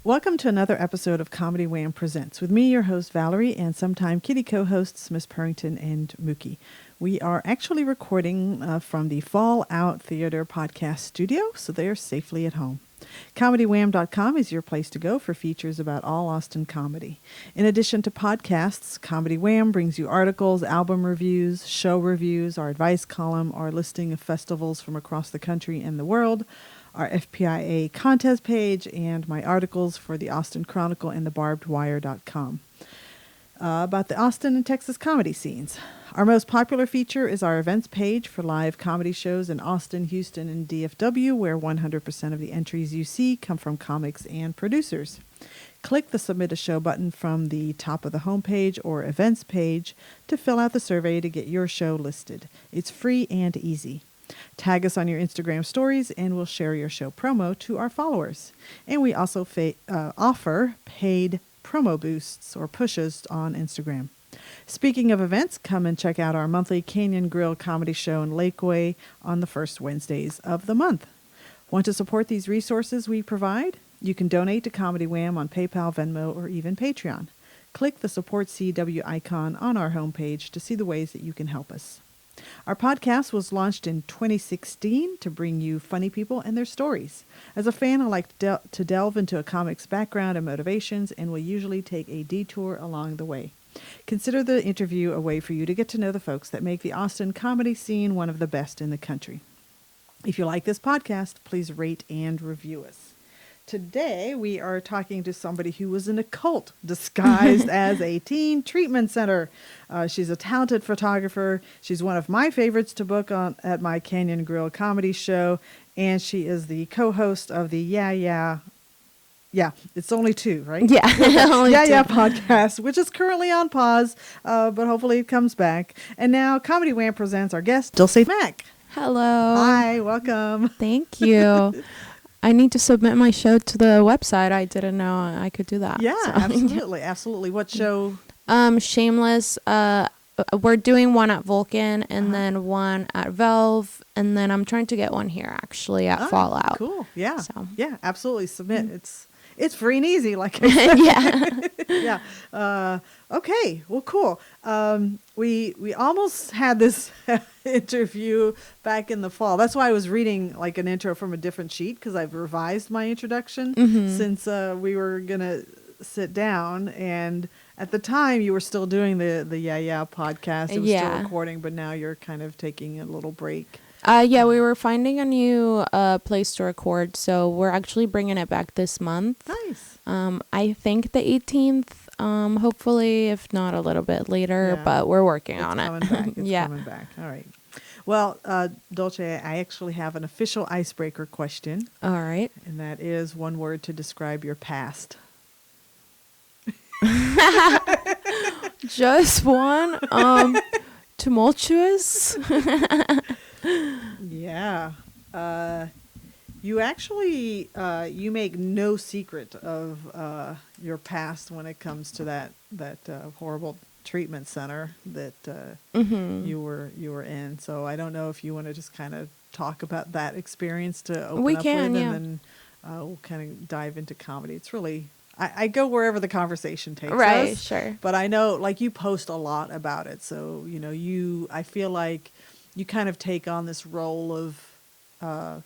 Welcome to another episode of Comedy Wham Presents with me, your host Valerie, and sometime kitty co-hosts Miss Purrington and Mookie. We are actually recording from the Fall Out Theater podcast studio, so they are safely at home. ComedyWham.com is your place to go for features about all Austin comedy. In addition to podcasts, Comedy Wham brings you articles, album reviews, show reviews, our advice column, our listing of festivals from across the country and the world, our FPIA contest page, and my articles for the Austin Chronicle and the BarbedWire.com about the Austin and Texas comedy scenes. Our most popular feature is our events page for live comedy shows in Austin, Houston, and DFW, where 100% of the entries you see come from comics and producers. Click the Submit a Show button from the top of the homepage or events page to fill out the survey to get your show listed. It's free and easy. Tag us on your Instagram stories and we'll share your show promo to our followers. And we also offer paid promo boosts or pushes on Instagram. Speaking of events, come and check out our monthly Canyon Grill comedy show in Lakeway on the first Wednesdays of the month. Want to support these resources we provide? You can donate to Comedy Wham on PayPal, Venmo, or even Patreon. Click the Support CW icon on our homepage to see the ways that you can help us. Our podcast was launched in 2016 to bring you funny people and their stories. As a fan, I like to delve into a comic's background and motivations, and will usually take a detour along the way. Consider the interview a way for you to get to know the folks that make the Austin comedy scene one of the best in the country. If you like this podcast, please rate and review us. Today, we are talking to somebody who was in a cult disguised as a teen treatment center. She's a talented photographer. She's one of my favorites to book at my Canyon Grill comedy show. And she is the co-host of the Yeah, it's only two, right? Yeah. Only two. podcast, which is currently on pause, but hopefully it comes back. And now Comedy Wham presents our guest, Dulce Mac. Hello. Hi, welcome. Thank you. I need to submit my show to the website. I didn't know I could do that. Yeah, so. Absolutely. What show? Shameless. We're doing one at Vulcan and then one at Valve, and then I'm trying to get one here actually at Fallout. Cool. Yeah. So. Yeah, absolutely. Submit. It's free and easy, like I said. Yeah. Yeah. Okay. Well, cool. We almost had this interview back in the fall. That's why I was reading like an intro from a different sheet, because I've revised my introduction since we were gonna sit down. And at the time, you were still doing the Yeah podcast. It was still recording, but now you're kind of taking a little break. Yeah, we were finding a new place to record, so we're actually bringing it back this month. Nice. I think the 18th, hopefully, if not a little bit later, but we're working on it. It's coming back. All right. Well, Dulce, I actually have an official icebreaker question. All right. And that is one word to describe your past. Just one. Tumultuous. Yeah. You actually, you make no secret of your past when it comes to that horrible treatment center that you were in. So I don't know if you want to just kind of talk about that experience to open up with, and then we'll kind of dive into comedy. It's really, I go wherever the conversation takes us. Right, sure. But I know, like, you post a lot about it. So, I feel like you kind of take on this role of, I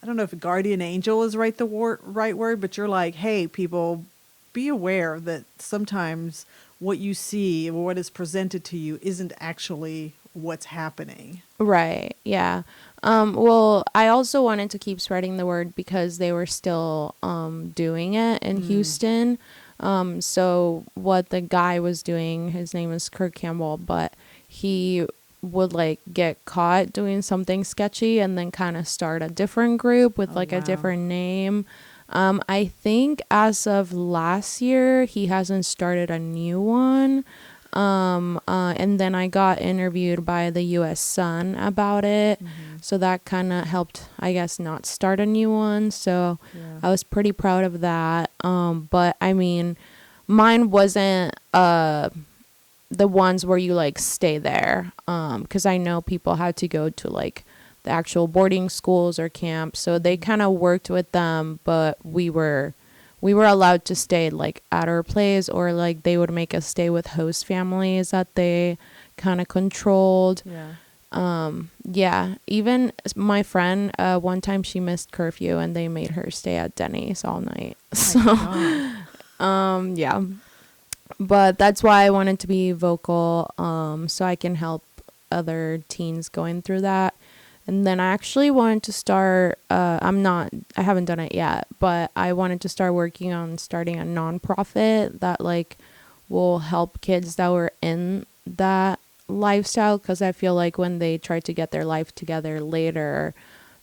don't know if guardian angel is right word, but you're like, hey, people, be aware that sometimes what you see or what is presented to you isn't actually what's happening. Right, yeah. Well, I also wanted to keep spreading the word because they were still doing it in Houston. So what the guy was doing, his name is Kirk Campbell, but he would like get caught doing something sketchy and then kind of start a different group with a different name. I think as of last year, he hasn't started a new one. And then I got interviewed by the U.S. Sun about it. So that kind of helped, I guess, not start a new one. So I was pretty proud of that. But I mean, mine wasn't, the ones where you like stay there. 'Cause I know people had to go to like the actual boarding schools or camps. So they kind of worked with them, but we were we were allowed to stay like at our place, or like they would make us stay with host families that they kind of controlled. Yeah, even my friend, one time she missed curfew and they made her stay at Denny's all night. So yeah, but that's why I wanted to be vocal, so I can help other teens going through that. And then I actually wanted to start, I haven't done it yet, but I wanted to start working on starting a nonprofit that like will help kids that were in that lifestyle, because I feel like when they try to get their life together later,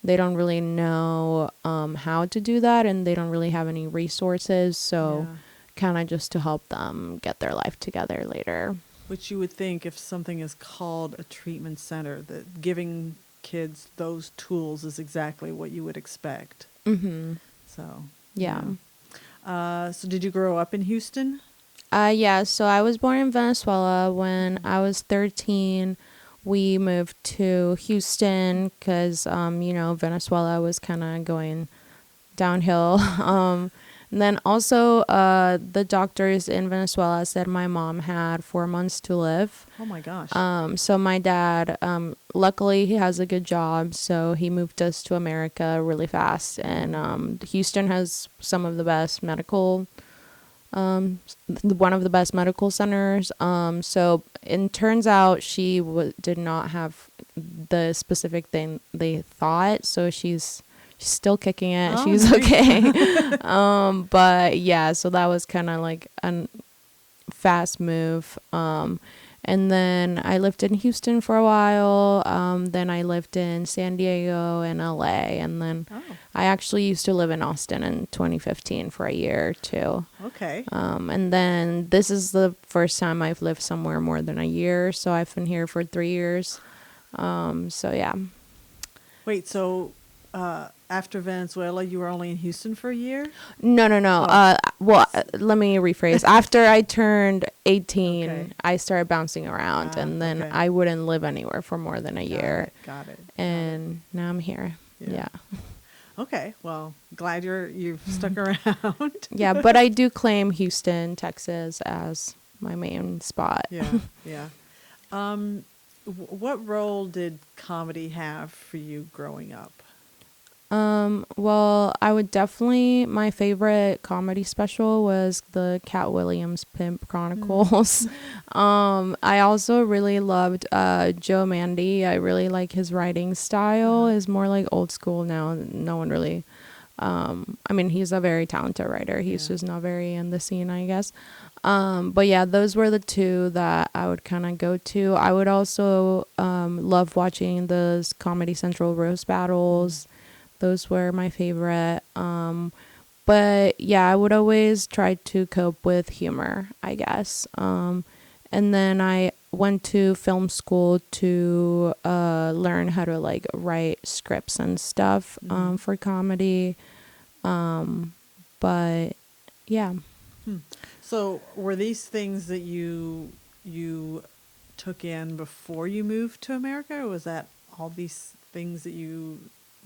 they don't really know how to do that, and they don't really have any resources. So kind of just to help them get their life together later. Which you would think, if something is called a treatment center, that giving kids those tools is exactly what you would expect. So yeah. So did you grow up in Houston? Yeah, so I was born in Venezuela. When I was 13, we moved to Houston because, Venezuela was kind of going downhill. And then also, the doctors in Venezuela said my mom had 4 months to live. Oh my gosh. So my dad, luckily he has a good job, so he moved us to America really fast. And Houston has some of the best medical one of the best medical centers. So it turns out she did not have the specific thing they thought. So she's still kicking it. Oh, she's nice. okay. But yeah, so that was kind of like a fast move. And then I lived in Houston for a while. Then I lived in San Diego and LA. And then I actually used to live in Austin in 2015 for a year or two. Okay. And then this is the first time I've lived somewhere more than a year. So I've been here for 3 years. So yeah. Wait, so after Venezuela, you were only in Houston for a year? No. Well, let me rephrase. After I turned 18, I started bouncing around, and then I wouldn't live anywhere for more than a year. Got it. And now I'm here. Yeah. Okay. Well, glad you've stuck around. Yeah, but I do claim Houston, Texas as my main spot. Yeah. What role did comedy have for you growing up? Well, I would definitely, my favorite comedy special was the Cat Williams Pimp Chronicles. I also really loved Joe Mandy. I really like his writing style. Is more like old school now. No one really, he's a very talented writer. He's just not very in the scene, I guess. But yeah, those were the two that I would kind of go to. I would also love watching those Comedy Central roast battles. Those were my favorite. But yeah, I would always try to cope with humor, I guess. And then I went to film school to learn how to like write scripts and stuff for comedy. But yeah. So were these things that you took in before you moved to America, or was that all these things that you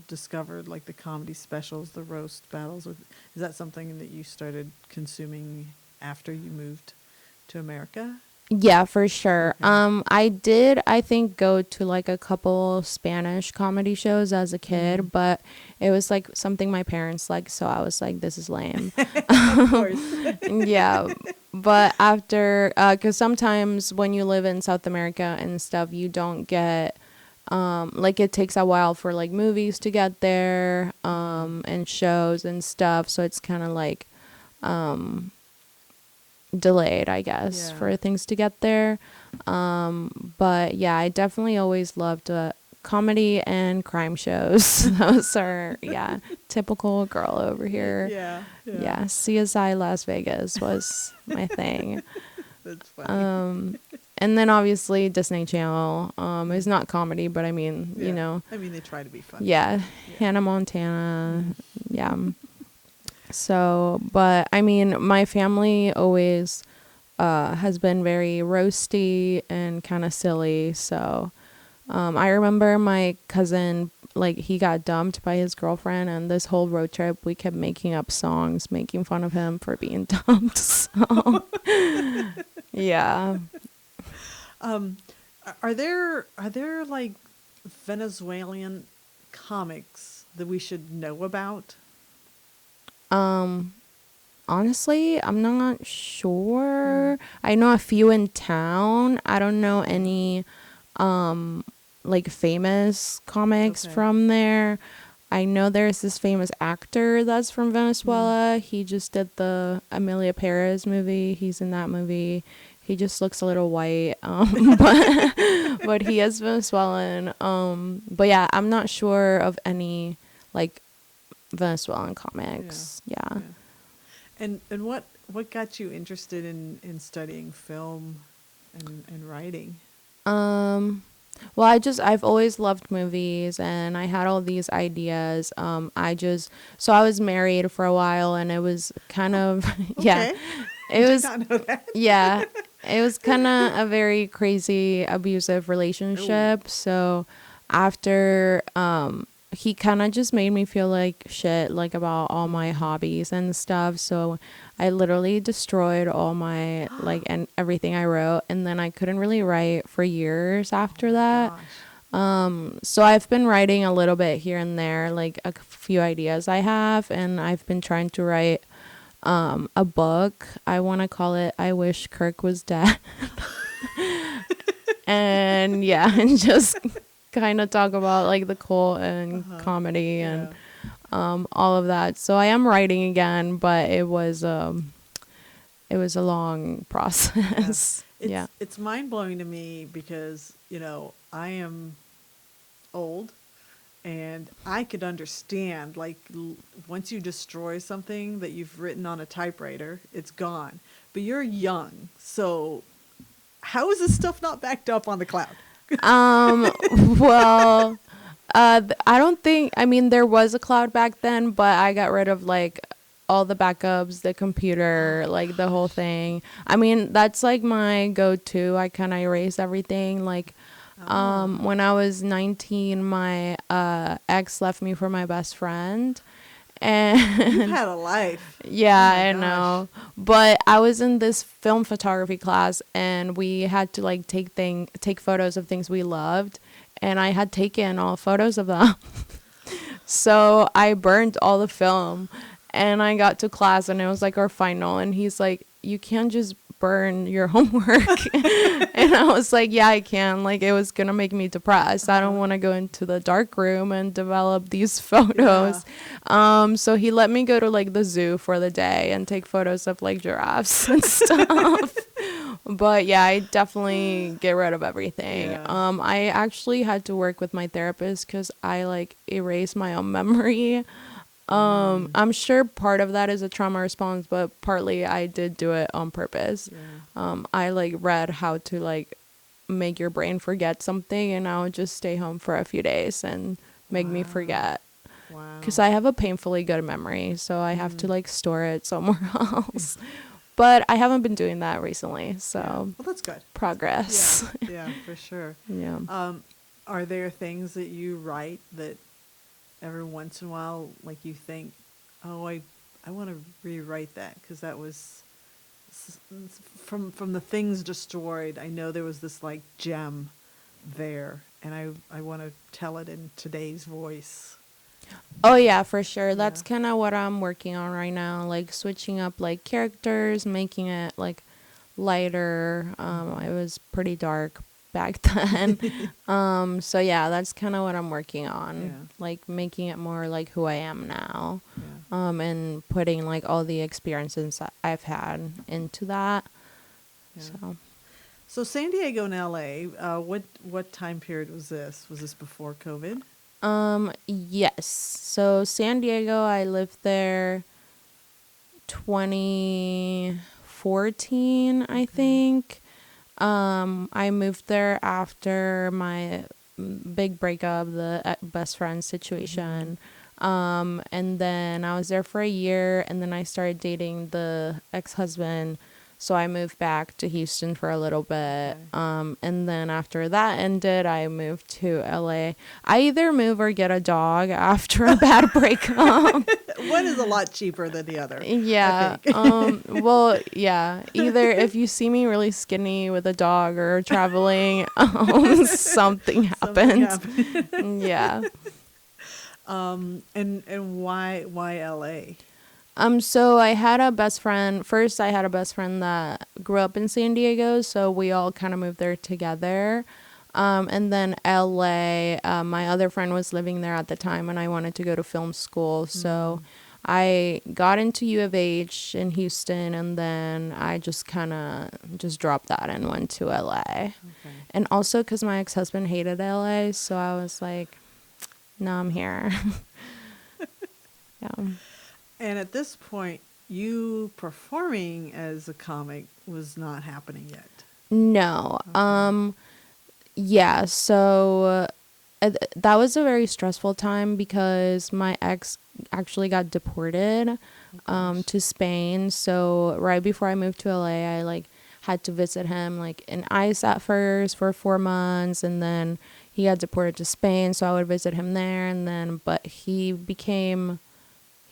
discovered, like the comedy specials, the roast battles? Is that something that you started consuming after you moved to America? Yeah, for sure. I did, I think, go to like a couple Spanish comedy shows as a kid, but it was like something my parents liked, so I was like, this is lame. Of course. Yeah, but after, because sometimes when you live in South America and stuff, you don't get, like it takes a while for like movies to get there, and shows and stuff, so it's kind of like, delayed, I guess, for things to get there. But yeah, I definitely always loved comedy and crime shows. Those are typical girl over here. Yeah, CSI Las Vegas was my thing. That's funny. And then obviously Disney Channel is not comedy, but I mean, you know, I mean, they try to be funny. Hannah Montana. So, but I mean, my family always has been very roasty and kind of silly. So, I remember my cousin, like, he got dumped by his girlfriend, and this whole road trip, we kept making up songs, making fun of him for being dumped. So, yeah. Um, are there like Venezuelan comics that we should know about? Um, Honestly, I'm not sure. I know a few in town. I don't know any, um, like, famous comics Okay. from there. I know there's this famous actor that's from Mm. Venezuela. He just did the Amelia Perez movie. He's in that movie. He just looks a little white, but he is Venezuelan. But yeah, I'm not sure of any, like, Venezuelan Yeah. comics. Yeah. Yeah. And what got you interested in studying film and writing? Um, well, I've always loved movies, and I had all these ideas. So I was married for a while, and it was kind of, yeah, Okay. it Did was, not know that. yeah, it was kind of a very crazy abusive Oh. relationship. So after, he kind of just made me feel like shit, like, about all my Mm. hobbies and stuff. So I literally destroyed all my, like, and everything I wrote, and then I couldn't really write for years Oh after my that. gosh. So I've been writing a little bit here and there, like a few ideas I have, and I've been trying to write a book. I want to call it "I Wish Kirk Was Dead," and yeah, and just kind of talk about, like, the cult and Uh-huh. comedy and Yeah. all of that. So I am writing again, but it was a long Yeah. process. Yeah. It's mind blowing to me because, I am old and I could understand like once you destroy something that you've written on a typewriter, it's gone. But you're young. So how is this stuff not backed up on the cloud? Well, I don't think, I mean, there was a cloud back then, but I got rid of, like, all the backups, the computer, Oh like, the whole gosh. thing. I mean, that's like my go-to. I kind of erase everything. Like, Ah. when I was 19, my ex left me for my best friend. You've And had a life. yeah, Oh my I gosh. know. But I was in this film photography class, and we had to, like, take photos of things we loved, and I had taken all photos of them. So I burned all the film, and I got to class, and it was like our final, and he's like, "You can't just burn your homework." And I was like, "Yeah, I can. Like, it was gonna make me depressed. I don't Uh-huh. want to go into the dark room and develop these Yeah. photos." So he let me go to, like, the zoo for the day and take photos of, like, giraffes and stuff. But yeah, I definitely get rid of everything. Yeah. I actually had to work with my therapist because I, like, erased my own memory. Mm. I'm sure part of that is a trauma response, but partly I did do it on purpose. Yeah. I, like, read how to, like, make your brain forget something, and I would just stay home for a few days and make me Wow. forget. Because Wow. I have a painfully good memory, so I have to, Mm. like, store it somewhere else. But I haven't been doing that recently, Yeah. so Well, that's good. Yeah. progress. Yeah, for sure. Yeah. Um, are there things that you write that every once in a while, like you think, oh, I want to rewrite that because that was from the things destroyed. I know there was this like gem there, and I want to tell it in today's voice. Oh yeah, for sure. Yeah. That's kind of what I'm working on right now, like switching up, like, characters, making it, like, lighter. It was pretty dark back then. So yeah, that's kind of what I'm working on, Yeah. like, making it more like who I am now. Yeah. And putting, like, all the experiences that I've had into that. Yeah. So, So San Diego and LA, what time period was this? Was this before COVID? yes. So San Diego, I lived there 2014, I Okay. think. I moved there after my big breakup, the best friend Mm-hmm. situation. And then I was there for a year, and then I started dating the ex-husband So I moved back to Houston for a little bit. Okay. And then after that ended, I moved to LA. I either move or get a dog after a bad breakup. One is a lot cheaper than the other. Yeah. I think. Well, yeah. Either if you see me really skinny with a dog or traveling, something happened. Something happened. Yeah. And why LA? So I had a best friend. First, I had a best friend that grew up in San Diego, so we all kind of moved there together. And then LA, my other friend was living there at the time, and I wanted to go to film school, so I got into U of H in Houston, and then I just kind of just dropped that and went to LA. Okay. And also because my ex-husband hated LA, so I was like, no, I'm here. Yeah. And at this point, you performing as a comic was not happening yet. No. Okay. Yeah, so that was a very stressful time because my ex actually got deported Gosh. to Spain. So right before I moved to LA, I like had to visit him like in ICE at first for 4 months, and then he got deported to Spain, so I would visit him there, and then but he became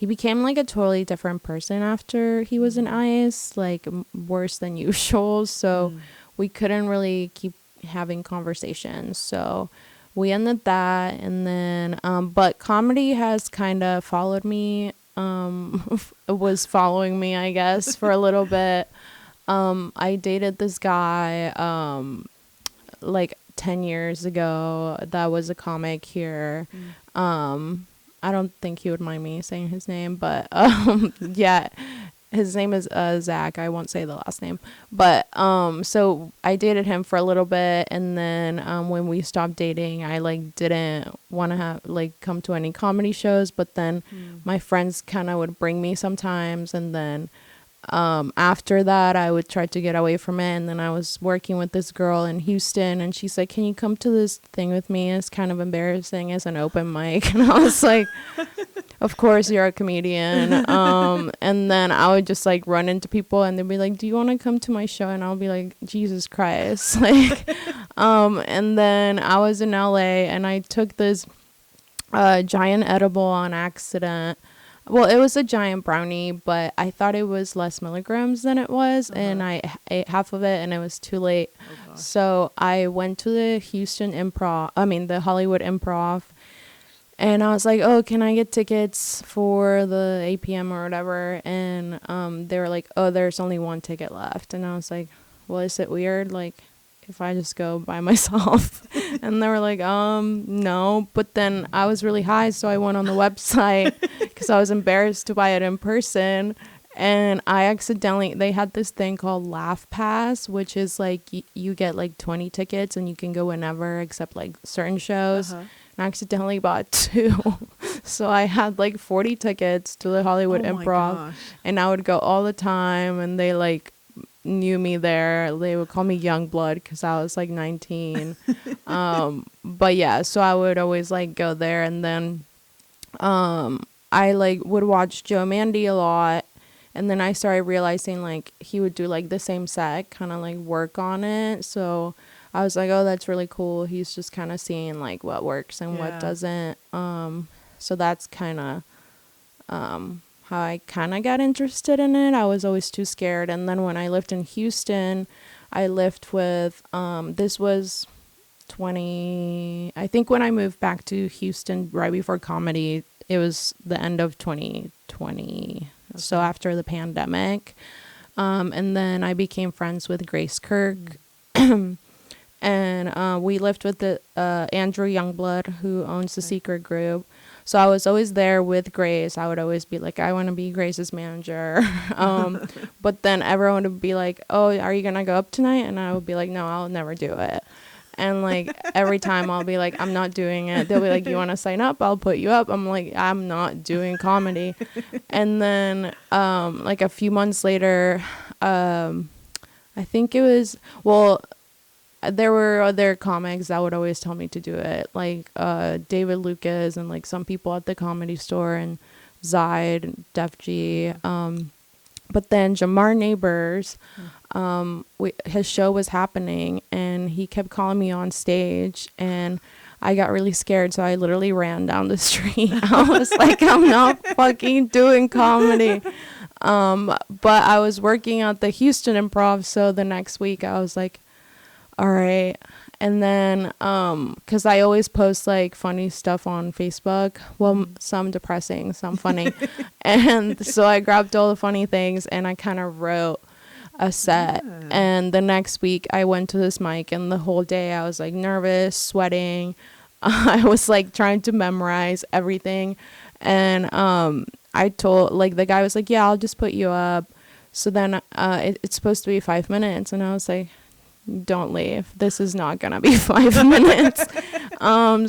like a totally different person after he was in ICE, like worse than usual. So we couldn't really keep having conversations. So we ended that, and then but comedy has kind of followed me. Was following me, I guess, for a little bit. I dated this guy like 10 years ago that was a comic here. I don't think he would mind me saying his name, but yeah, his name is Zach. I won't say the last name, but so I dated him for a little bit, and then when we stopped dating, I like didn't want to have like come to any comedy shows, but then my friends kind of would bring me sometimes, and then after that I would try to get away from it, and then I was working with this girl in Houston, and she's like, can you come to this thing with me? It's kind of embarrassing as an open mic. And I was like, of course, you're a comedian. And then I would just like run into people, and they'd be like, do you want to come to my show? And I'll be like, Jesus Christ. Like and then I was in LA, and I took this giant edible on accident. Well, it was a giant brownie, but I thought it was less milligrams than it was, and I ate half of it, and it was too late. Oh, gosh. So I went to the the Hollywood Improv, and I was like, oh, can I get tickets for the APM or whatever? And they were like, oh, there's only one ticket left. And I was like, well, is it weird, like, if I just go by myself? And they were like, no. But then I was really high, so I went on the website because I was embarrassed to buy it in person. And they had this thing called Laugh Pass, which is like you get like 20 tickets and you can go whenever except like certain shows. And I accidentally bought 2. So I had like 40 tickets to the Hollywood Improv, and I would go all the time, and they like knew me there. They would call me Young Blood because I was like 19. But yeah, so I would always like go there, and then I like would watch Joe Mandy a lot, and then I started realizing like he would do like the same set, kind of like work on it. So I was like, oh, that's really cool. He's just kind of seeing like what works and what doesn't. So that's kind of how I kind of got interested in it. I was always too scared. And then when I lived in Houston, I lived with, this was I think when I moved back to Houston right before comedy, it was the end of 2020. Okay. So after the pandemic. And then I became friends with Grace Kirk. And we lived with the Andrew Youngblood, who owns the Secret Group. So I was always there with Grace. I would always be like, I want to be Grace's manager. But then everyone would be like, oh, are you going to go up tonight? And I would be like, no, I'll never do it. And like every time I'll be like, I'm not doing it. They'll be like, you want to sign up? I'll put you up. I'm like, I'm not doing comedy. And then like a few months later, I think it was, there were other comics that would always tell me to do it, like David Lucas and like some people at the Comedy Store and Zide, Def G. But then Jamar Neighbors, his show was happening, and he kept calling me on stage, and I got really scared, so I literally ran down the street. I was like, I'm not fucking doing comedy. But I was working at the Houston Improv, so the next week I was like, all right. And then, because I always post like funny stuff on Facebook. Well, some depressing, some funny. And so I grabbed all the funny things and I kind of wrote a set. Yeah. And the next week I went to this mic, and the whole day I was like nervous, sweating. I was like trying to memorize everything. And I told, like, the guy was like, yeah, I'll just put you up. So then it's supposed to be 5 minutes. And I was like, don't leave. This is not gonna be 5 minutes.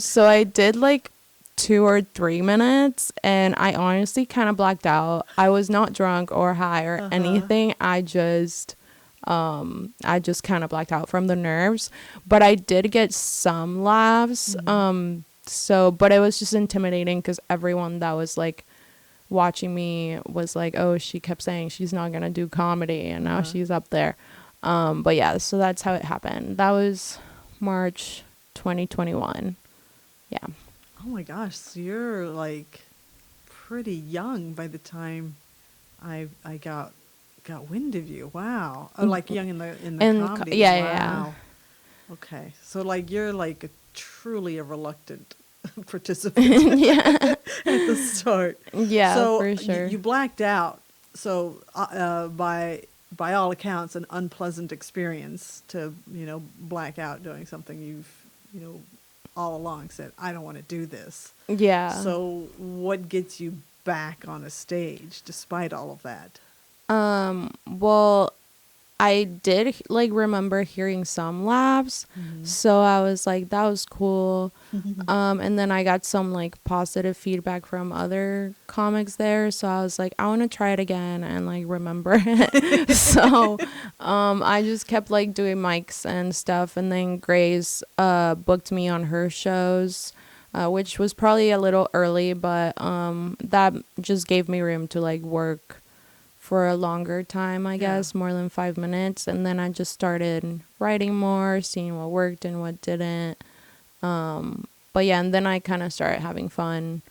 So I did like 2 or 3 minutes, and I honestly kind of blacked out. I was not drunk or high or anything. I just kind of blacked out from the nerves, but I did get some laughs. But it was just intimidating because everyone that was like watching me was like, oh, she kept saying she's not gonna do comedy, and now she's up there. But yeah, so that's how it happened. That was March 2021. Yeah. Oh my gosh, so you're like pretty young by the time I got wind of you. Wow. Oh, like young in the comedy. Yeah, wow. Yeah. Okay. So like you're like truly a reluctant participant. Yeah. At the start. Yeah, so for sure. You blacked out. So by all accounts, an unpleasant experience to, black out doing something you've, all along said, I don't want to do this. Yeah. So what gets you back on a stage despite all of that? Well, I did like remember hearing some laughs. So I was like, that was cool. And then I got some like positive feedback from other comics there. So I was like, I want to try it again and like remember it. So I just kept like doing mics and stuff. And then Grace booked me on her shows, which was probably a little early, but that just gave me room to like work for a longer time, I guess, more than 5 minutes. And then I just started writing more, seeing what worked and what didn't. But yeah, and then I kind of started having fun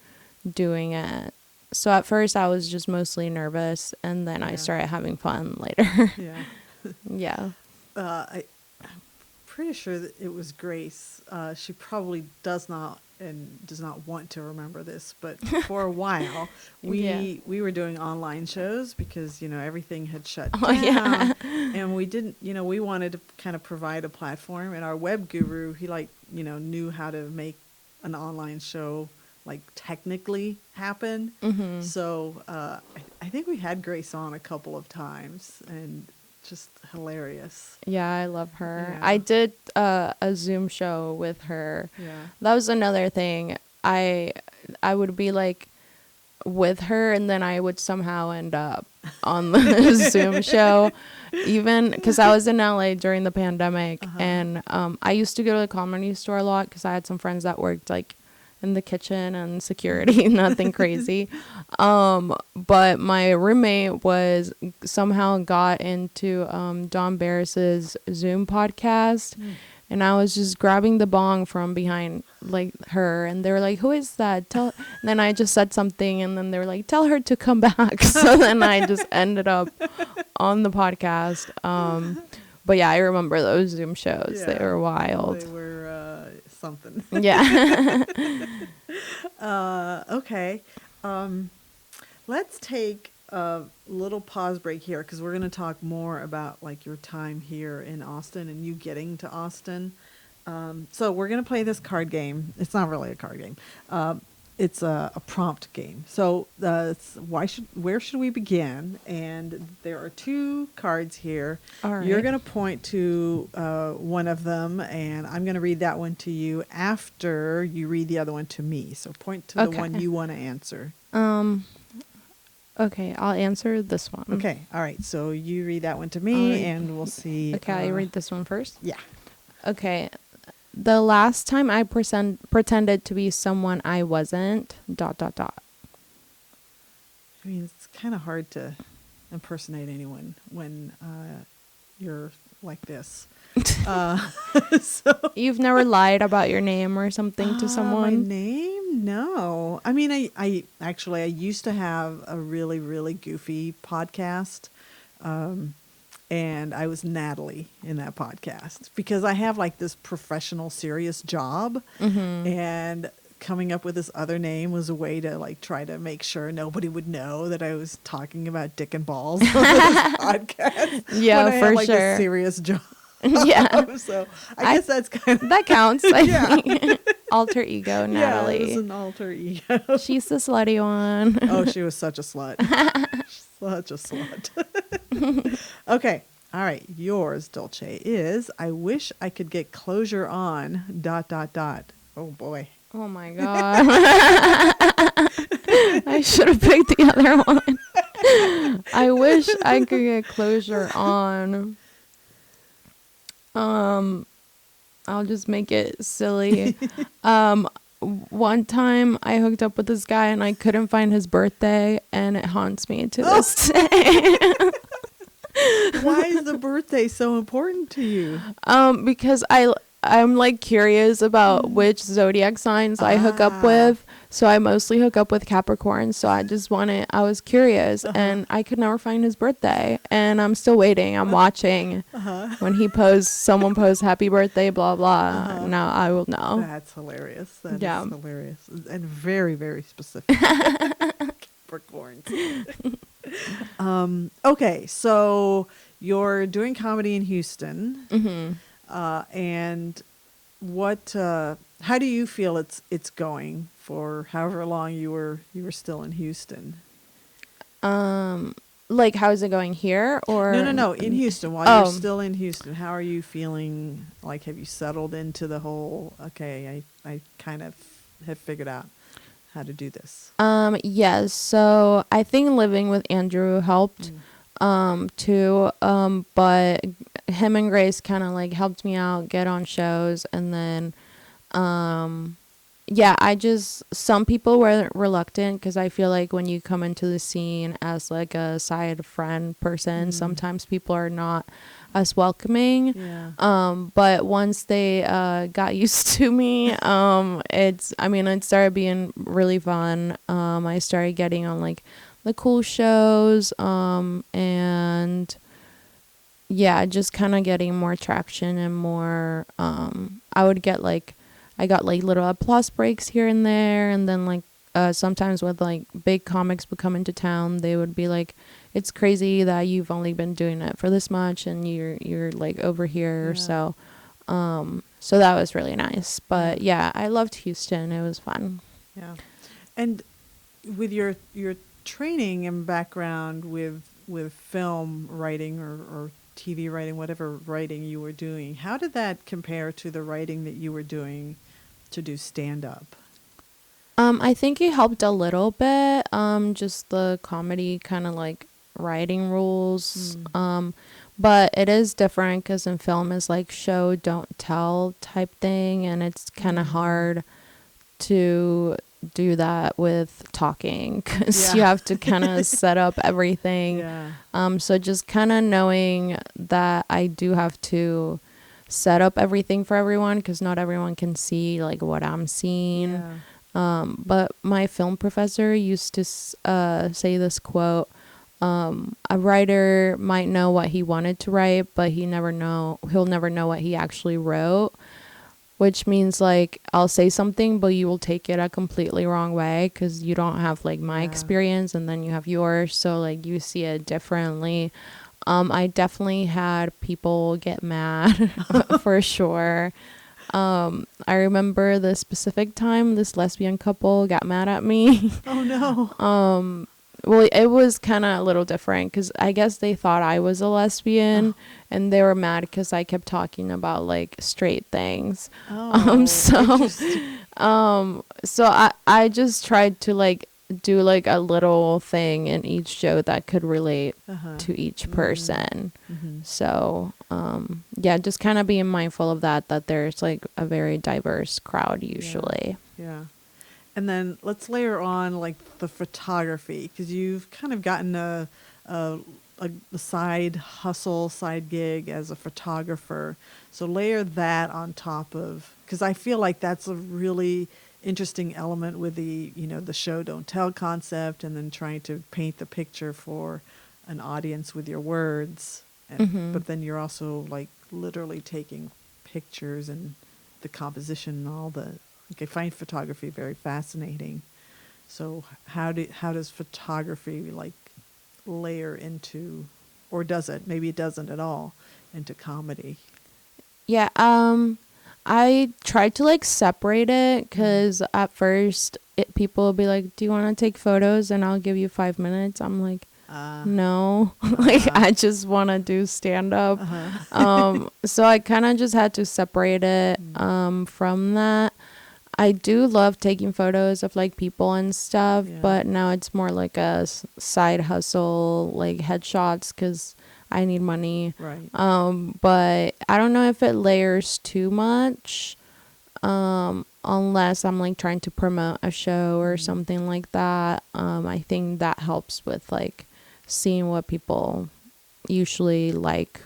doing it. So at first I was just mostly nervous, and then I started having fun later. Yeah. I'm pretty sure that it was Grace. She probably does not want to remember this, but for a while we were doing online shows because everything had shut down, and we didn't we wanted to kind of provide a platform, and our web guru, he knew how to make an online show like technically happen. So I think we had Grace on a couple of times, and just hilarious. Yeah, I love her. Yeah. I did a Zoom show with her. Yeah. That was another thing. I would be like with her, and then I would somehow end up on the Zoom show, even because I was in LA during the pandemic. And I used to go to the Comedy Store a lot because I had some friends that worked like in the kitchen and security, nothing crazy. But my roommate somehow got into Don Barris's Zoom podcast, and I was just grabbing the bong from behind like her, and they were like, who is that? And then I just said something, and then they were like, tell her to come back. So then I just ended up on the podcast. But yeah, I remember those Zoom shows. They were wild. They were something. Yeah. Okay. Let's take a little pause break here because we're going to talk more about like your time here in Austin and you getting to Austin. So we're going to play this card game. It's not really a card game. It's a prompt game. So where should we begin? And there are 2 cards here. All right. You're going to point to one of them, and I'm going to read that one to you after you read the other one to me. So point to the one you want to answer. Okay, I'll answer this one. Okay. All right. So you read that one to me, right. and we'll see. Okay, I read this one first? Yeah. Okay. The last time I pretended to be someone I wasn't, ... I mean, it's kind of hard to impersonate anyone when you're like this. Uh, so You've never lied about your name or something to my someone? name? No. I mean, I actually I used to have a really really goofy podcast. And I was Natalie in that podcast because I have like this professional serious job, and coming up with this other name was a way to like try to make sure nobody would know that I was talking about dick and balls on this podcast. Yeah, when I for had, like, sure. this serious job. Yeah. So I guess that's kind of That counts. I Yeah. think. Alter ego, yeah, it Natalie. was an alter ego. She's the slutty one. Oh, she was such a slut. Such a slut. Okay. All right. Yours, Dulce, is I wish I could get closure on ... Oh, boy. Oh my god. I should have picked the other one. I wish I could get closure on. I'll just make it silly. One time I hooked up with this guy and I couldn't find his birthday, and it haunts me to this day. Why is the birthday so important to you? Because I'm like curious about which zodiac signs I hook up with. So I mostly hook up with Capricorn. So I was curious, and I could never find his birthday, and I'm still waiting. I'm watching when someone posts happy birthday, blah, blah. Now I will know. That's hilarious. That Yeah. is hilarious. And very, very specific. Capricorn. Okay. So you're doing comedy in Houston. And how do you feel it's going for however long you were still in Houston? Like, how is it going here, or No, in Houston. While you're still in Houston, how are you feeling? Like, have you settled into the whole, okay, I kind of have figured out how to do this? Yes. So I think living with Andrew helped too. But him and Grace kind of like helped me out get on shows, and then yeah, some people were reluctant because I feel like when you come into the scene as like a side friend person, sometimes people are not as welcoming. Yeah. But once they got used to me, it started being really fun. I started getting on like the cool shows, and yeah, just kind of getting more traction and more, I got like little applause breaks here and there, and then like sometimes with like big comics would come into town, they would be like, it's crazy that you've only been doing it for this much and you're like over here. Yeah. So that was really nice. But yeah, I loved Houston. It was fun. Yeah. And with your training and background with film writing or TV writing, whatever writing you were doing, how did that compare to the writing that you were doing to do stand-up? I think it helped a little bit. Just the comedy kind of like writing rules. But it is different because in film is like show, don't tell type thing. And it's kind of hard to do that with talking because you have to kind of set up everything. Yeah. So just kind of knowing that I do have to set up everything for everyone because not everyone can see like what I'm seeing. Yeah. But my film professor used to say this quote, a writer might know what he wanted to write, but he'll never know what he actually wrote, which means like I'll say something, but you will take it a completely wrong way because you don't have like my experience and then you have yours. So like you see it differently. I definitely had people get mad for sure. I remember the specific time this lesbian couple got mad at me. Oh no. Well, it was kind of a little different because I guess they thought I was a lesbian and they were mad because I kept talking about like straight things. So I just tried to like do like a little thing in each show that could relate to each person. So yeah, just kind of being mindful of that there's like a very diverse crowd usually. Yeah. And then let's layer on like the photography, because you've kind of gotten a a side hustle, side gig as a photographer. So layer that on top of, because I feel like that's a really interesting element with the, the show don't tell concept, and then trying to paint the picture for an audience with your words. But then you're also like literally taking pictures and the composition and all the, like, I find photography very fascinating. So how does photography like layer into, or does it? Maybe it doesn't at all, into comedy. Yeah, I tried to like separate it because at first people will be like, "Do you want to take photos?" And I'll give you 5 minutes. I'm like, no, like I just want to do stand up. So I kind of just had to separate it from that. I do love taking photos of like people and stuff, but now it's more like a side hustle, like headshots, because I need money. Right. But I don't know if it layers too much, unless I'm like trying to promote a show or something like that. I think that helps with like seeing what people usually like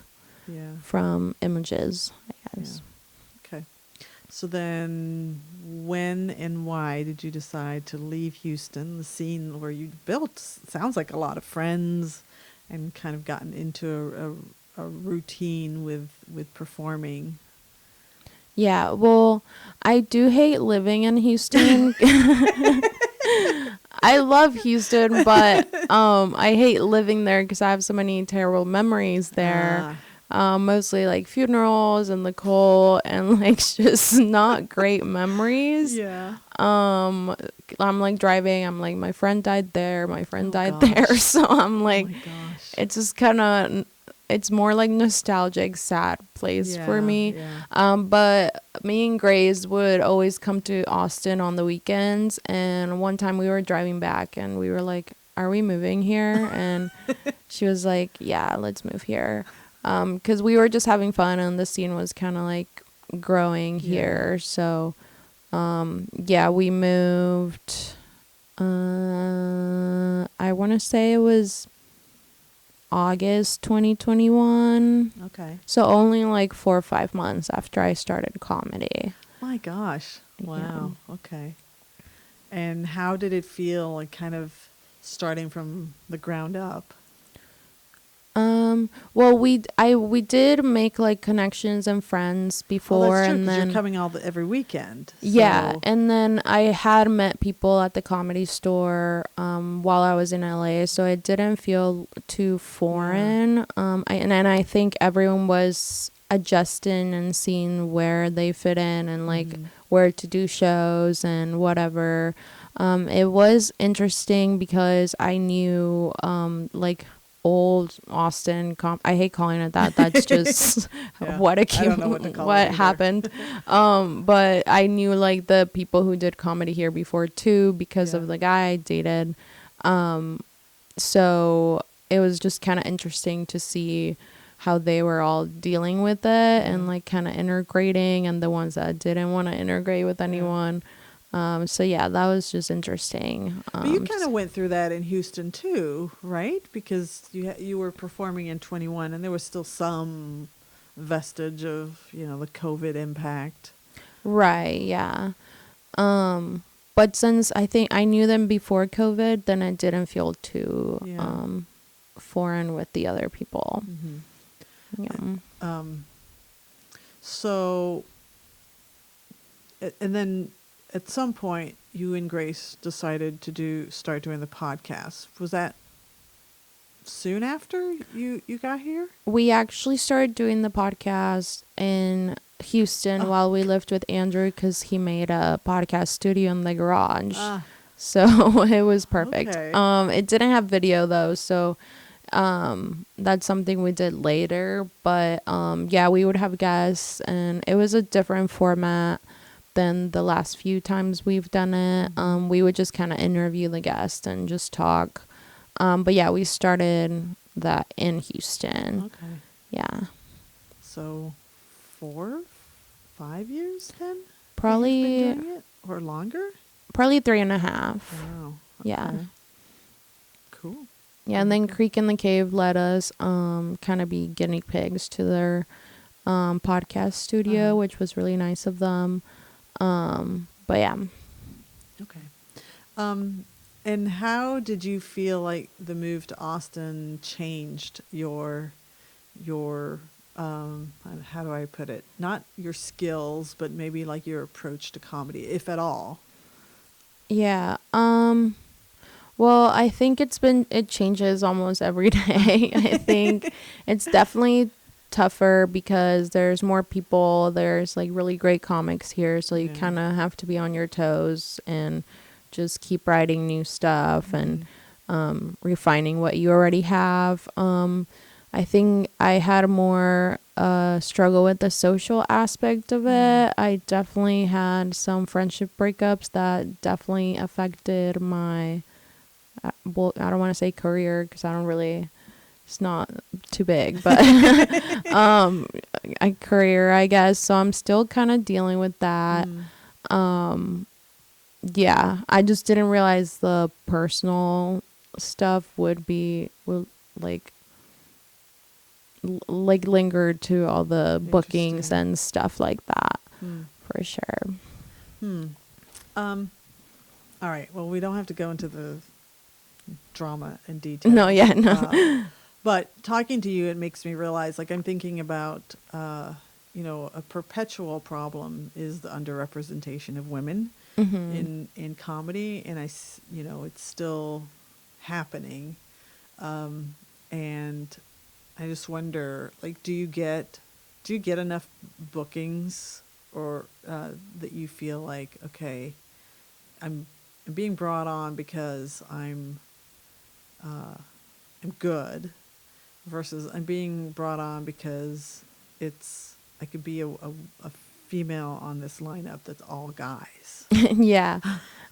from images, I guess. Okay. So then when and why did you decide to leave Houston, the scene where you built, sounds like a lot of friends, and kind of gotten into a routine with performing? Yeah, well, I do hate living in Houston. I love Houston, but I hate living there because I have so many terrible memories there. Mostly like funerals and the cold and like just not great memories. Yeah. I'm like driving, I'm like, my friend died there, my friend died there. So I'm like, oh my gosh. it's just kind of, it's more like nostalgic, sad place for me. But me and Grace would always come to Austin on the weekends. And one time we were driving back and we were like, are we moving here? And she was like, yeah, let's move here. Because we were just having fun and the scene was kind of like growing here. So, we moved. I want to say it was August 2021. Okay. So only like 4 or 5 months after I started comedy. My gosh. Wow. Yeah. Okay. And how did it feel, like kind of starting from the ground up? Well, we did make like connections and friends before, that's true, and then you're coming every weekend. Yeah, so. and then I had met people at the Comedy Store while I was in LA, so it didn't feel too foreign. I think everyone was adjusting and seeing where they fit in and like where to do shows and whatever. It was interesting because I knew like old Austin I hate calling it that. That's just what happened. But I knew like the people who did comedy here before too because of the guy I dated. So it was just kind of interesting to see how they were all dealing with it and like kind of integrating, and the ones that didn't want to integrate with anyone. So that was just interesting. But you kind of went through that in Houston too, right? Because you were performing in 21 and there was still some vestige of, the COVID impact. Right, yeah. But since I think I knew them before COVID, then it didn't feel too foreign with the other people. So, and then at some point, you and Grace decided to start doing the podcast. Was that soon after you got here? We actually started doing the podcast in Houston while we lived with Andrew because he made a podcast studio in the garage. So it was perfect. Okay. It didn't have video though, so that's something we did later. But we would have guests, and it was a different format than the last few times we've done it. We would just kind of interview the guest and just talk. But we started that in Houston. Okay. Yeah. So 4, 5 years then? Probably. Been doing it? Or longer? Probably 3.5. Wow. Okay. Yeah. Cool. Yeah, and then Creek in the Cave let us kind of be guinea pigs to their podcast studio, which was really nice of them. But yeah. Okay. And how did you feel like the move to Austin changed your how do I put it? Not your skills, but maybe like your approach to comedy, if at all. Yeah. Well, I think it changes almost every day. I think it's definitely tougher because there's more people. There's like really great comics here, so you kind of have to be on your toes and just keep writing new stuff and refining what you already have. I think I had a more struggle with the social aspect of it. I definitely had some friendship breakups that definitely affected my, well, I don't want to say career because I don't really, it's not too big, but a career, I guess. So I'm still kind of dealing with that. Yeah, I just didn't realize the personal stuff would like linger to all the bookings and stuff like that. For sure. All right. Well, we don't have to go into the drama in detail. No, yeah, no. But talking to you, it makes me realize, like, I'm thinking about, a perpetual problem is the underrepresentation of women in comedy, and it's still happening, and I just wonder, like, do you get enough bookings, or that you feel like, okay, I'm being brought on because I'm good, versus I'm being brought on because I could be a female on this lineup that's all guys. Yeah.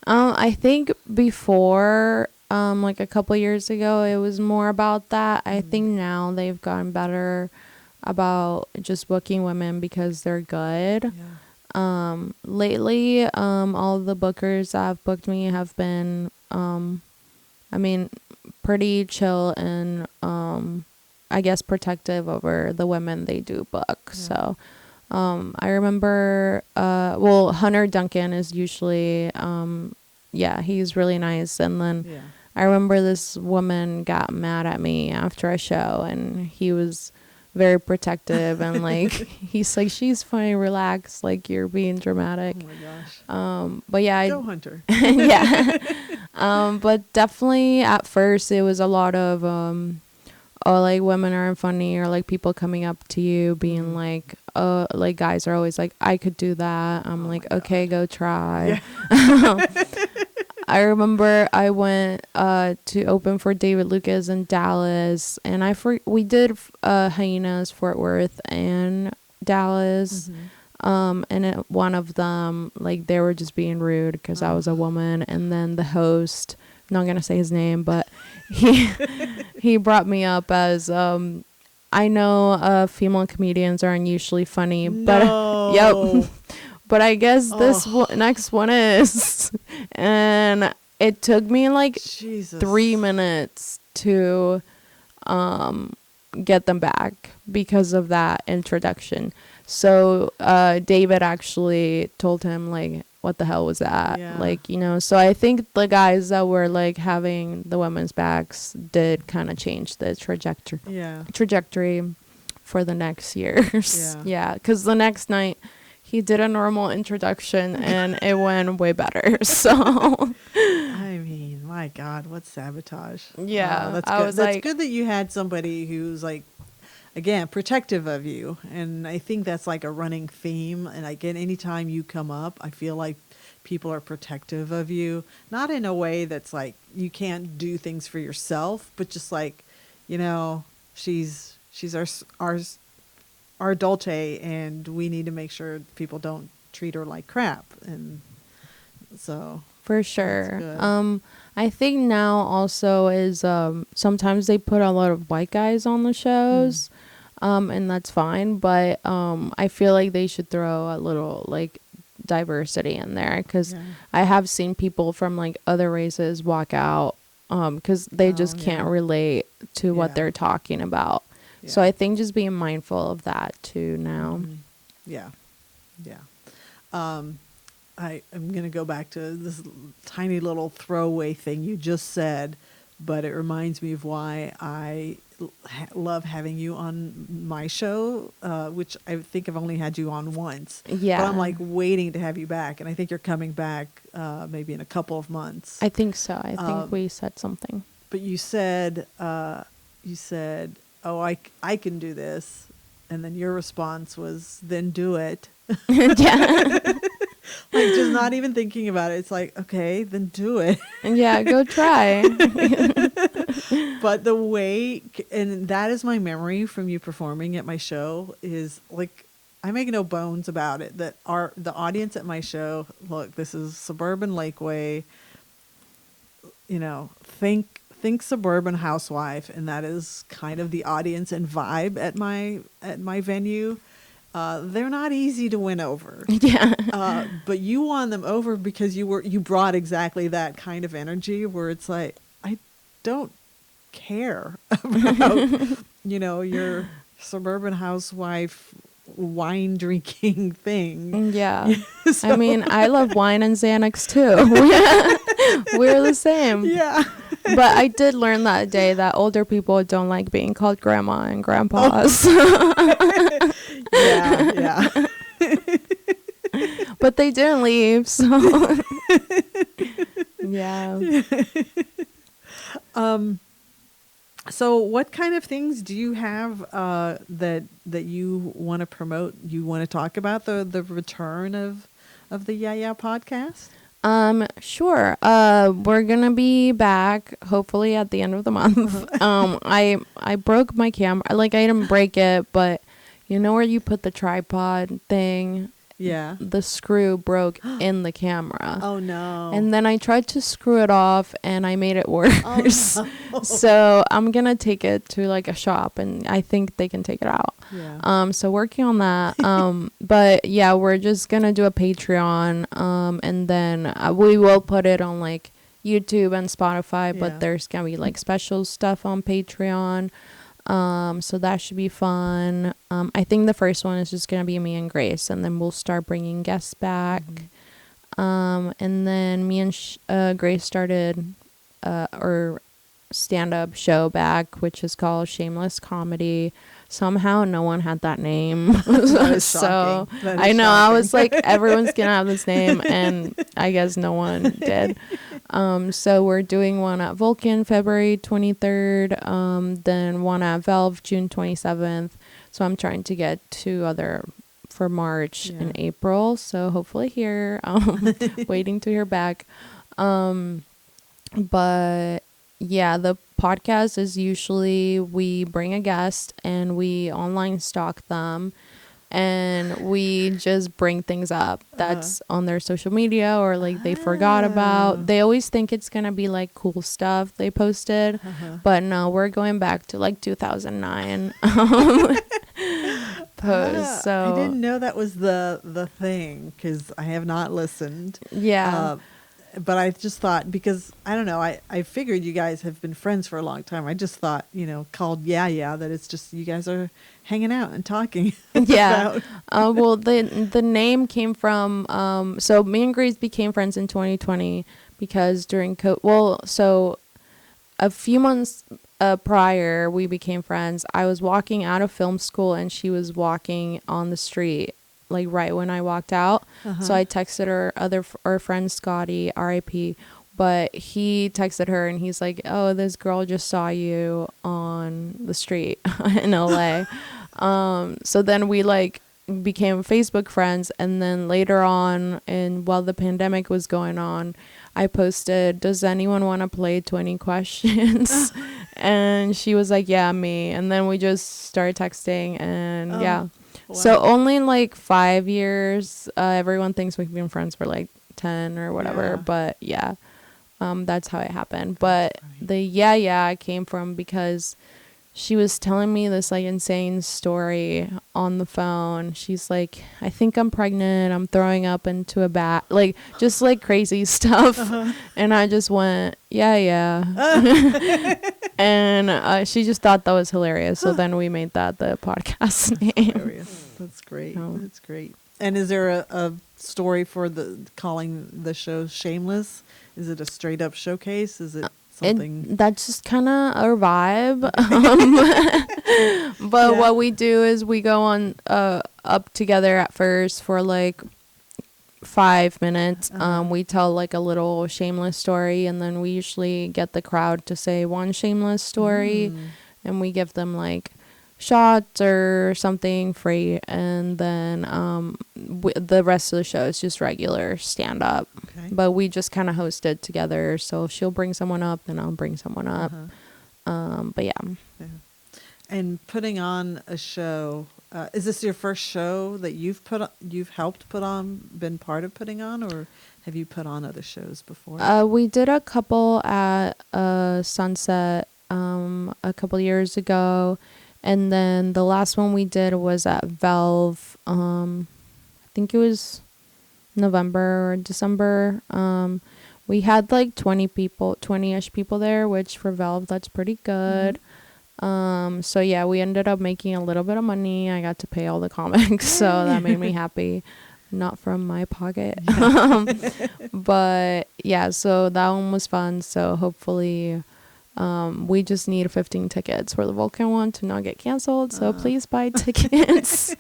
I think before, like a couple years ago, it was more about that. I think now they've gotten better about just booking women because they're good. Yeah. Lately, all the bookers that have booked me have been, pretty chill and, I guess protective over the women they do book. Yeah. So, I remember, Hunter Duncan is usually, he's really nice. And then I remember this woman got mad at me after a show, and he was very protective and like, he's like, she's funny, relax, like you're being dramatic. Oh my gosh. But yeah, go Hunter. Yeah. But definitely at first it was a lot of, oh, like women aren't funny, or like people coming up to you being like, oh, like guys are always like, I could do that. I'm like, okay, go try. Yeah. I remember I went to open for David Lucas in Dallas, and we did Hyenas, Fort Worth, and Dallas. And one of them, like, they were just being rude because I was a woman, and then the host, I'm not gonna say his name, but he brought me up as I know female comedians aren't usually funny, but yep. But I guess this next one is. And it took me like 3 minutes to get them back because of that introduction. So David actually told him, like, what the hell was that? Yeah. Like, so I think the guys that were like having the women's backs did kind of change the trajectory for the next years. Yeah. Because the next night, he did a normal introduction and it went way better. So, I mean, my God, what sabotage! Yeah, that's good. That's good that you had somebody who's like, again, protective of you, and I think that's like a running theme. And again, anytime you come up, I feel like people are protective of you, not in a way that's like you can't do things for yourself, but just like, she's our Dulce, and we need to make sure people don't treat her like crap. And so for sure. I think now also is sometimes they put a lot of white guys on the shows, and that's fine, but I feel like they should throw a little like diversity in there, because I have seen people from like other races walk out because they just can't relate to what Yeah. they're talking about. So Yeah. I think just being mindful of that too now. Yeah. Yeah. I'm going to go back to this tiny little throwaway thing you just said, but it reminds me of why I love having you on my show, which I think I've only had you on once. Yeah. But I'm like waiting to have you back. And I think you're coming back maybe in a couple of months. I think so. I think we said something. But you said, oh, I can do this. And then your response was, then do it. Yeah. Like just not even thinking about it. It's like, okay, then do it. Yeah, go try. But the way, and that is my memory from you performing at my show, is like, I make no bones about it, that the audience at my show, look, this is suburban Lakeway, think suburban housewife, and that is kind of the audience and vibe at my venue. They're not easy to win over. Yeah. But you won them over because you brought exactly that kind of energy where it's like, I don't care about, your suburban housewife wine drinking thing. Yeah. I mean, I love wine and Xanax too. We're the same. Yeah. But I did learn that day that older people don't like being called grandma and grandpas. Yeah. But they didn't leave, so yeah. So what kind of things do you have that you want to promote? You want to talk about the return of the Yeah podcast? Sure. We're gonna be back hopefully at the end of the month. I broke my camera. Like, I didn't break it, but you know where you put the tripod thing? Yeah. The screw broke in the camera. Oh no. And then I tried to screw it off and I made it worse. Oh, no. So I'm gonna take it to like a shop and I think they can take it out. Yeah. So working on that. But yeah, we're just gonna do a Patreon. And then we will put it on like YouTube and Spotify, Yeah. but there's gonna be like special stuff on Patreon. So that should be fun. I think the first one is just gonna be me and Grace, and then we'll start bringing guests back. And then me and Grace started our stand-up show back, which is called Shameless Comedy. Somehow no one had that name. So I know, I was like, everyone's gonna have this name, and I guess no one did. So we're doing one at Vulcan February 23rd, then one at Valve June 27th. So I'm trying to get 2 other for March and April. So hopefully here, waiting to hear back. But yeah, the podcast is usually we bring a guest and we online stalk them. And we just bring things up that's on their social media or like they forgot about. They always think it's going to be like cool stuff they posted. But no, we're going back to like 2009 posts. So I didn't know that was the thing because I have not listened. Yeah. But I just thought, because I don't know, I figured you guys have been friends for a long time. I just thought, called that it's just you guys are hanging out and talking. Yeah. Well, the name came from, so me and Grace became friends in 2020 because during so a few months prior we became friends. I was walking out of film school and she was walking on the street, like right when I walked out. So I texted our friend Scotty, RIP, but he texted her and he's like, oh, this girl just saw you on the street in LA. So then we like became Facebook friends, and then later on, and while the pandemic was going on, I posted, does anyone want to play 20 questions? And she was like, yeah, me. And then we just started texting, and yeah. Wow. So only in like 5 years, everyone thinks we've been friends for like 10 or whatever. But that's how it happened. But the came from because she was telling me this like insane story on the phone. She's like, I think I'm pregnant. I'm throwing up into a bat. Like, just like crazy stuff. And I just went, yeah. And she just thought that was hilarious. So then we made that the podcast name. Hilarious. That's great. That's great. And is there a story for calling the show Shameless? Is it a straight up showcase? Is it something? That's just kind of our vibe. But what we do is we go on up together at first for like 5 minutes. We tell like a little shameless story, and then we usually get the crowd to say one shameless story, and we give them like shots or something free, and then the rest of the show is just regular stand up. Okay. But we just kind of host it together, so she'll bring someone up, then I'll bring someone up. But yeah. And putting on a show, is this your first show that you've helped put on, been part of putting on, or have you put on other shows before? We did a couple at Sunset a couple years ago. And then the last one we did was at Valve. I think it was November or December. We had like 20-ish people there, which for Valve, that's pretty good. So yeah, we ended up making a little bit of money. I got to pay all the comics, so that made me happy. Not from my pocket. But yeah, so that one was fun. So hopefully... we just need 15 tickets for the Vulcan one to not get canceled, so please buy tickets.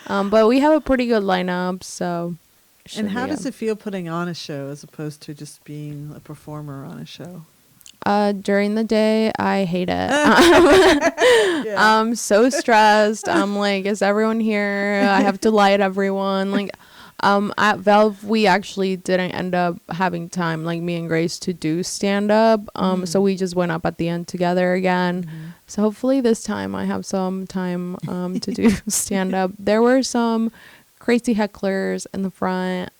But we have a pretty good lineup, so. And how does it feel putting on a show as opposed to just being a performer on a show? During the day, I hate it. I'm so stressed. I'm like, is everyone here? I have to lie at everyone. Like, at Valve, we actually didn't end up having time, like me and Grace, to do stand up. So we just went up at the end together again. So hopefully this time I have some time to do stand up. There were some crazy hecklers in the front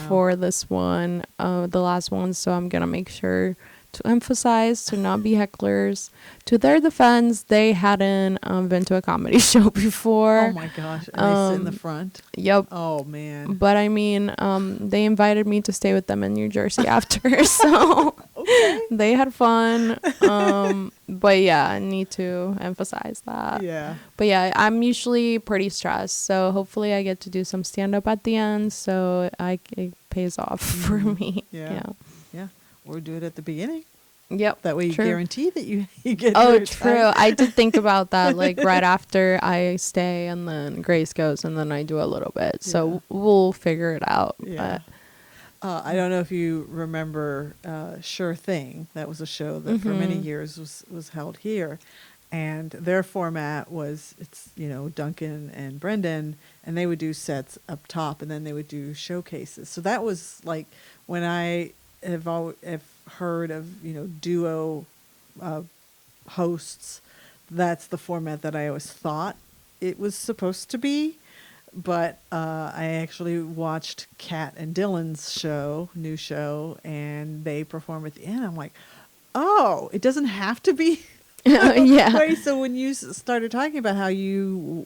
for this one, the last one. So I'm gonna make sure to emphasize to not be hecklers. To their defense, they hadn't been to a comedy show before. Oh my gosh. And they sit in the front? Yep. Oh man. But I mean, they invited me to stay with them in New Jersey after, so they had fun. But yeah, I need to emphasize that. Yeah. But yeah, I'm usually pretty stressed, so hopefully I get to do some stand up at the end, so it pays off for me. Yeah. Or do it at the beginning. Yep. That way you guarantee that you get true. Time. I did think about that, like right after I stay and then Grace goes and then I do a little bit. So we'll figure it out. Yeah. I don't know if you remember Sure Thing. That was a show that for many years was held here. And their format was, Duncan and Brendan, and they would do sets up top and then they would do showcases. So that was like when I have heard of duo hosts, that's the format that I always thought it was supposed to be. But I actually watched Kat and Dylan's new show, and they perform at the end. I'm like, oh, it doesn't have to be yeah. way. So when you started talking about how you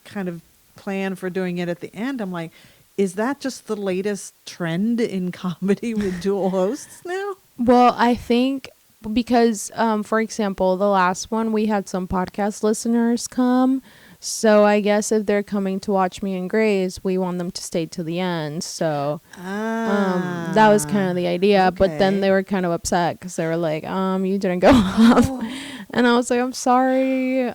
kind of plan for doing it at the end, I'm like, is that just the latest trend in comedy with dual hosts now? Well, I think because, for example, the last one, we had some podcast listeners come. So I guess if they're coming to watch me and Grace, we want them to stay to the end. So that was kind of the idea. Okay. But then they were kind of upset because they were like, you didn't go up. And I was like, I'm sorry.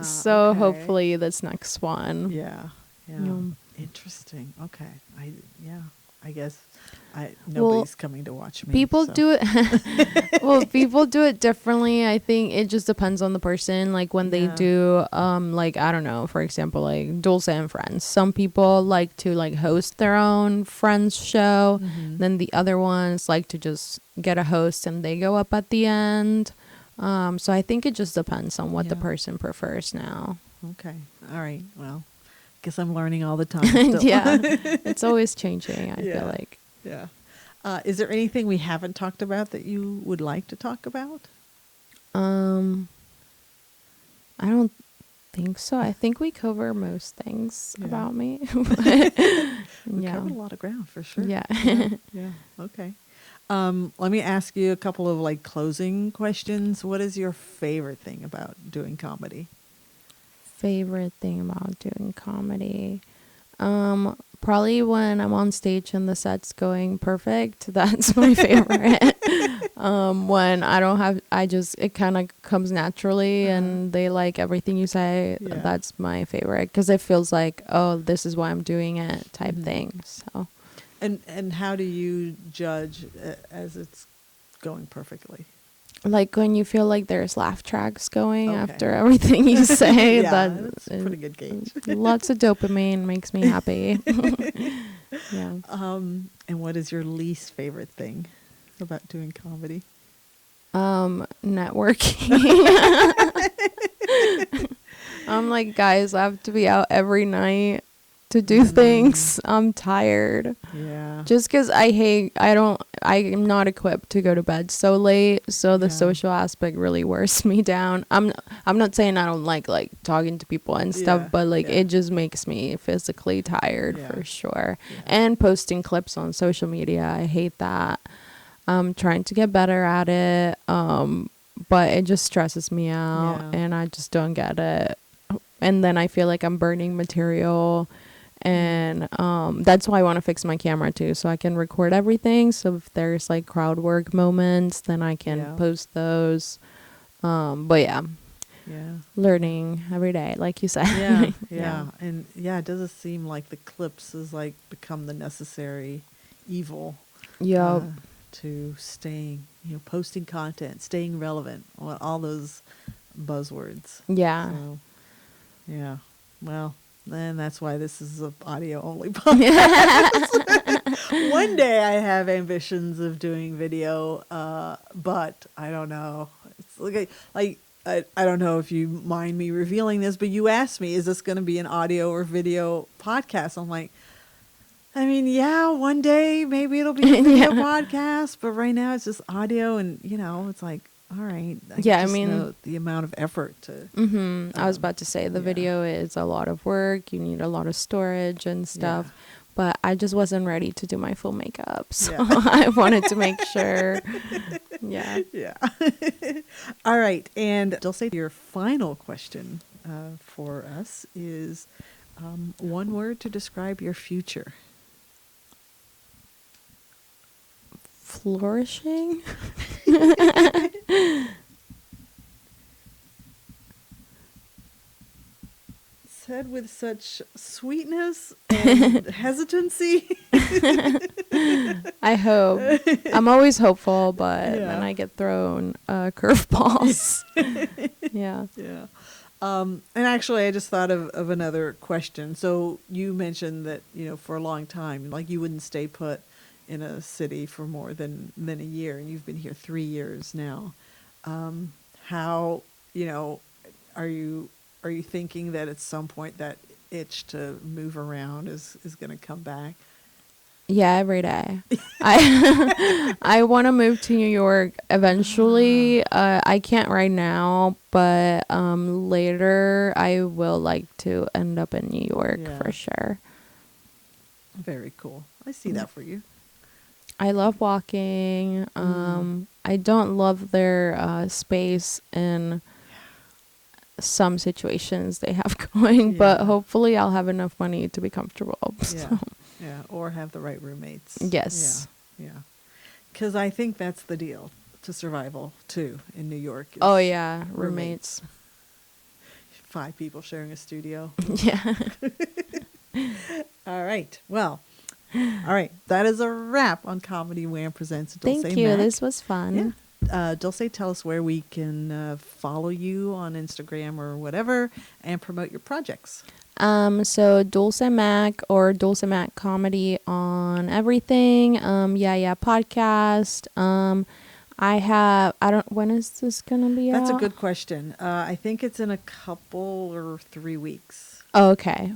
So hopefully this next one. Yeah. Interesting. Okay. I guess nobody's coming to watch me. People do it. Well, people do it differently. I think it just depends on the person. Like when they do, like, I don't know, for example, like Dulce and Friends. Some people like to like host their own friends show. Then the other ones like to just get a host and they go up at the end. So I think it just depends on what the person prefers now. Okay. All right. Well, guess I'm learning all the time still. Yeah. It's always changing, I feel like. Yeah. Is there anything we haven't talked about that you would like to talk about? I don't think so. I think we cover most things Yeah. about me. We Yeah. covered a lot of ground for sure. Yeah. Yeah. Okay. Let me ask you a couple of like closing questions. What is your favorite thing about doing comedy? Favorite thing about doing comedy? Probably when I'm on stage and the set's going perfect. That's my favorite. When I don't have, it kind of comes naturally and they like everything you say. Yeah. That's my favorite because it feels like, oh, this is why I'm doing it type thing. So, And how do you judge as it's going perfectly? like when you feel like there's laugh tracks going Okay. after everything you say, Yeah, that's that's a pretty good gauge. lots of dopamine makes me happy. Yeah. And what is your least favorite thing about doing comedy? Networking. I'm like, guys, I have to be out every night to do things. I'm tired. Yeah. Just because I'm not equipped to go to bed so late. So the Yeah. social aspect really wears me down. I'm not saying I don't like talking to people and stuff, Yeah, but like yeah. it just makes me physically tired Yeah. for sure. Yeah. And posting clips on social media, I hate that. I'm trying to get better at it. But it just stresses me out Yeah. and I just don't get it. And then I feel like I'm burning material. And that's why I want to fix my camera too, so I can record everything. So if there's like crowd work moments, then I can Yeah. post those. But yeah, Yeah. learning every day, like you said. Yeah. Yeah. And yeah, it doesn't seem like the clips has like become the necessary evil Yup. to staying, posting content, staying relevant, all those buzzwords. Yeah. So, yeah. Well, then that's why this is an audio only podcast. One day I have ambitions of doing video, but I don't know. It's like I don't know if you mind me revealing this, but you asked me, is this going to be an audio or video podcast? I'm like, I mean, yeah, one day maybe it'll be a video podcast, but right now it's just audio, and it's like, all right. I mean, know the amount of effort to. I was about to say the video is a lot of work. You need a lot of storage and stuff. Yeah. But I just wasn't ready to do my full makeup, so Yeah. I wanted to make sure. Yeah. Yeah. All right, and Dulce, your final question for us is one word to describe your future. Flourishing. Said with such sweetness and hesitancy. I hope. I'm always hopeful, but Yeah. then I get thrown curveballs. Yeah. Yeah. And actually, I just thought of another question. So you mentioned that, for a long time, like you wouldn't stay put in a city for more than a year, and you've been here 3 years now. How, are you thinking that at some point that itch to move around is going to come back? Yeah, every day. I want to move to New York eventually. I can't right now, but later I will like to end up in New York for sure. Very cool. I see that for you. I love walking. I don't love their space in some situations they have going, but hopefully I'll have enough money to be comfortable. Yeah. Yeah. Or have the right roommates. Yes. Yeah. Because I think that's the deal to survival too in New York. Oh yeah, roommates. 5 people sharing a studio. Yeah. All right. Well, all right. That is a wrap on Comedy Wham Presents Dulce Thank you. Mac. This was fun. Yeah. Dulce, tell us where we can follow you on Instagram or whatever and promote your projects. So Dulce Mac or Dulce Mac Comedy on everything. Podcast. When is this gonna be That's out? a good question. I think it's in a couple or 3 weeks. Oh, okay.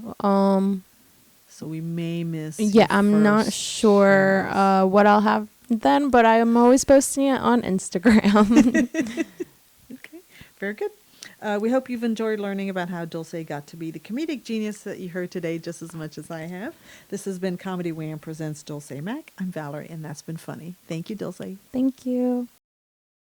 So we may miss. Yeah, your I'm not first sure shows. what I'll have then, but I am always posting it on Instagram. Okay, very good. We hope you've enjoyed learning about how Dulce got to be the comedic genius that you heard today just as much as I have. This has been Comedy Wham presents Dulce Mac. I'm Valerie, and that's been funny. Thank you, Dulce. Thank you.